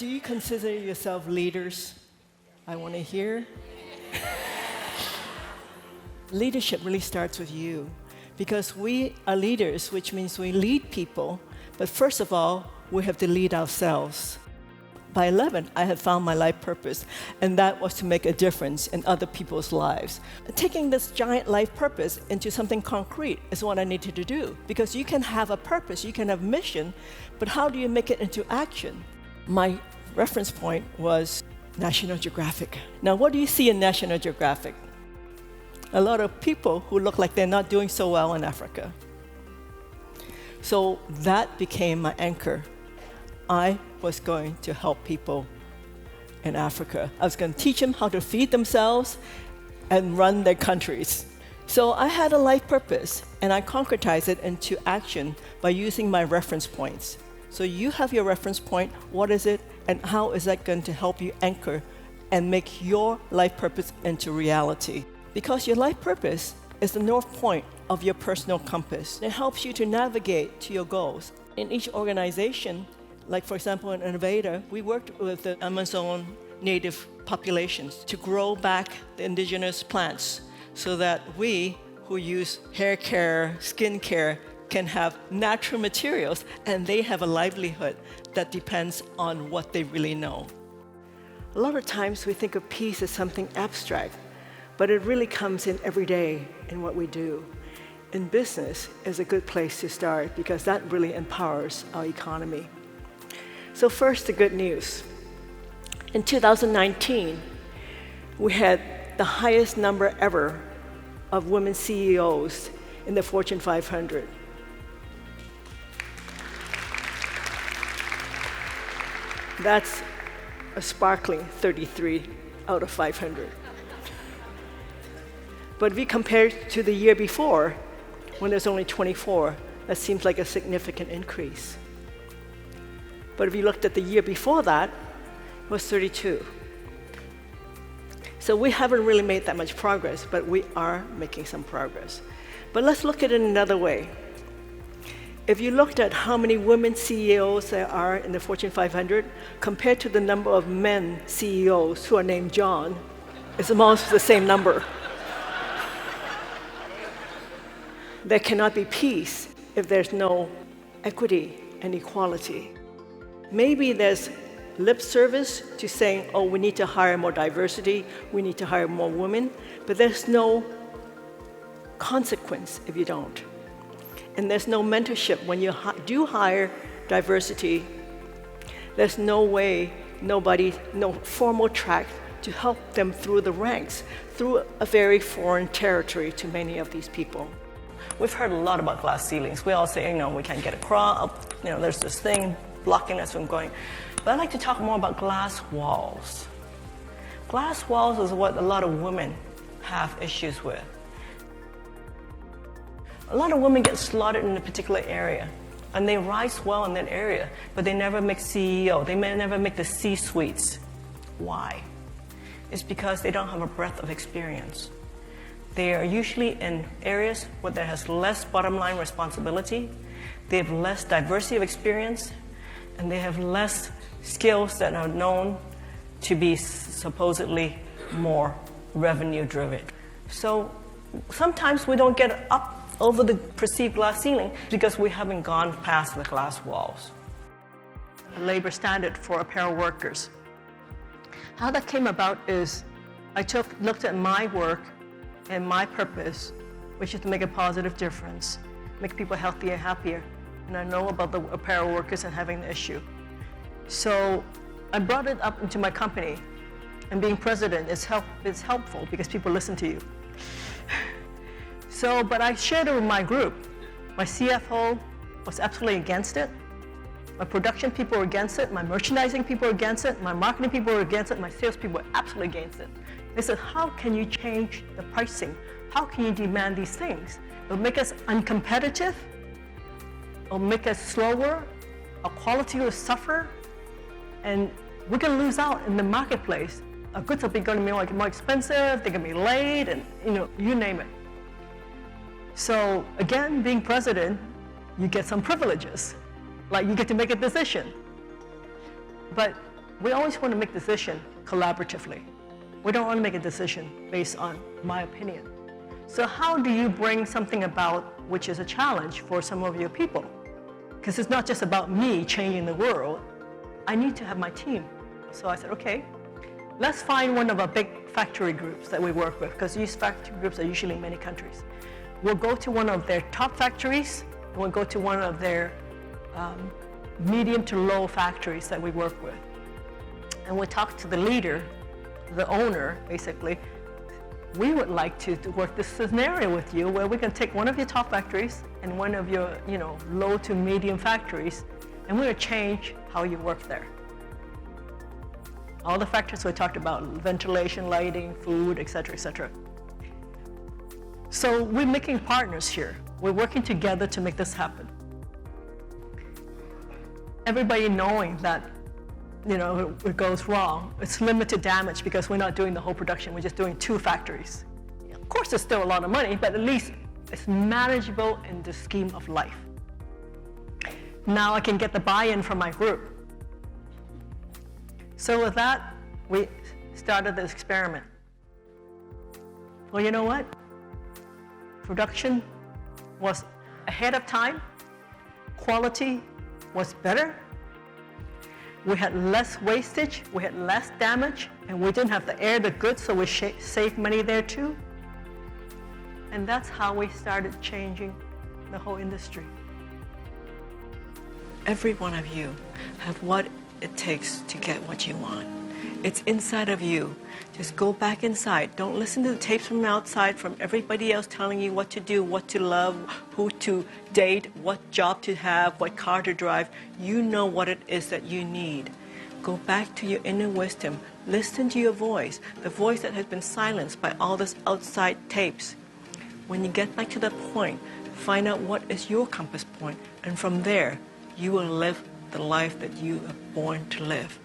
Do you consider yourself leaders? I want to hear. Leadership really starts with you, because we are leaders, which means we lead people, but first of all, we have to lead ourselves. By 11, I had found my life purpose, and that was to make a difference in other people's lives. Taking this giant life purpose into something concrete is what I needed to do, because you can have a purpose, you can have mission, but how do you make it into action? My reference point was National Geographic. Now, what do you see in National Geographic? A lot of people who look like they're not doing so well in Africa. So that became my anchor. I was going to help people in Africa. I was going to teach them how to feed themselves and run their countries. So I had a life purpose, and I concretized it into action by using my reference points. So you have your reference point, what is it, and how is that going to help you anchor and make your life purpose into reality? Because your life purpose is the north point of your personal compass. It helps you to navigate to your goals. In each organization, like for example in Aveda, we worked with the Amazon native populations to grow back the indigenous plants so that we who use hair care, skin care, can have natural materials, and they have a livelihood that depends on what they really know. A lot of times we think of peace as something abstract, but it really comes in every day in what we do. In business is a good place to start because that really empowers our economy. So first, the good news. In 2019, we had the highest number ever of women CEOs in the Fortune 500. That's a sparkling 33 out of 500. But if we compare to the year before, when there's only 24, that seems like a significant increase. But if you looked at the year before that, it was 32. So we haven't really made that much progress, but we are making some progress. But let's look at it another way. If you looked at how many women CEOs there are in the Fortune 500, compared to the number of men CEOs who are named John, it's almost the same number. There cannot be peace if there's no equity and equality. Maybe there's lip service to saying, oh, we need to hire more diversity, we need to hire more women, but there's no consequence if you don't. And there's no mentorship when you do hire diversity. There's no way, no formal track to help them through the ranks, through a very foreign territory to many of these people. We've heard a lot about glass ceilings. We all say, we can't get across, there's this thing blocking us from going. But I'd like to talk more about glass walls. Glass walls is what a lot of women have issues with. A lot of women get slaughtered in a particular area, and they rise well in that area, but they never make CEO. They may never make the C-suites. Why? It's because they don't have a breadth of experience. They are usually in areas where there has less bottom line responsibility, they have less diversity of experience, and they have less skills that are known to be supposedly more revenue driven. So sometimes we don't get up over the perceived glass ceiling because we haven't gone past the glass walls. A labor standard for apparel workers. How that came about is I looked at my work and my purpose, which is to make a positive difference, make people healthier and happier. And I know about the apparel workers and having the issue. So I brought it up into my company, and being president is helpful because people listen to you. But I shared it with my group. My CFO was absolutely against it. My production people were against it. My merchandising people were against it. My marketing people were against it. My sales people were absolutely against it. They said, how can you change the pricing? How can you demand these things? It'll make us uncompetitive. It'll make us slower. Our quality will suffer. And we're going to lose out in the marketplace. Our goods are going to be more expensive. They're going to be late, and you name it. So again, being president, you get some privileges. Like you get to make a decision. But we always want to make decisions collaboratively. We don't want to make a decision based on my opinion. So how do you bring something about which is a challenge for some of your people? Because it's not just about me changing the world. I need to have my team. So I said, okay, let's find one of our big factory groups that we work with, because these factory groups are usually in many countries. We'll go to one of their top factories, and we'll go to one of their medium to low factories that we work with. And we'll talk to the leader, the owner, basically. We would like to work this scenario with you where we can take one of your top factories and one of your low to medium factories, and we're going to change how you work there. All the factors we talked about, ventilation, lighting, food, et cetera, et cetera. So we're making partners here. We're working together to make this happen. Everybody knowing that it goes wrong, it's limited damage because we're not doing the whole production, we're just doing 2 factories. Of course, there's still a lot of money, but at least it's manageable in the scheme of life. Now I can get the buy-in from my group. So with that, we started this experiment. Well, you know what? Production was ahead of time, quality was better, we had less wastage, we had less damage, and we didn't have to air the goods, so we saved money there too. And that's how we started changing the whole industry. Every one of you have what it takes to get what you want. It's inside of you. Just go back inside. Don't listen to the tapes from outside, from everybody else telling you what to do, what to love, who to date, what job to have, what car to drive. You know what it is that you need. Go back to your inner wisdom. Listen to your voice, the voice that has been silenced by all this outside tapes. When you get back to that point, find out what is your compass point, and from there, you will live the life that you are born to live.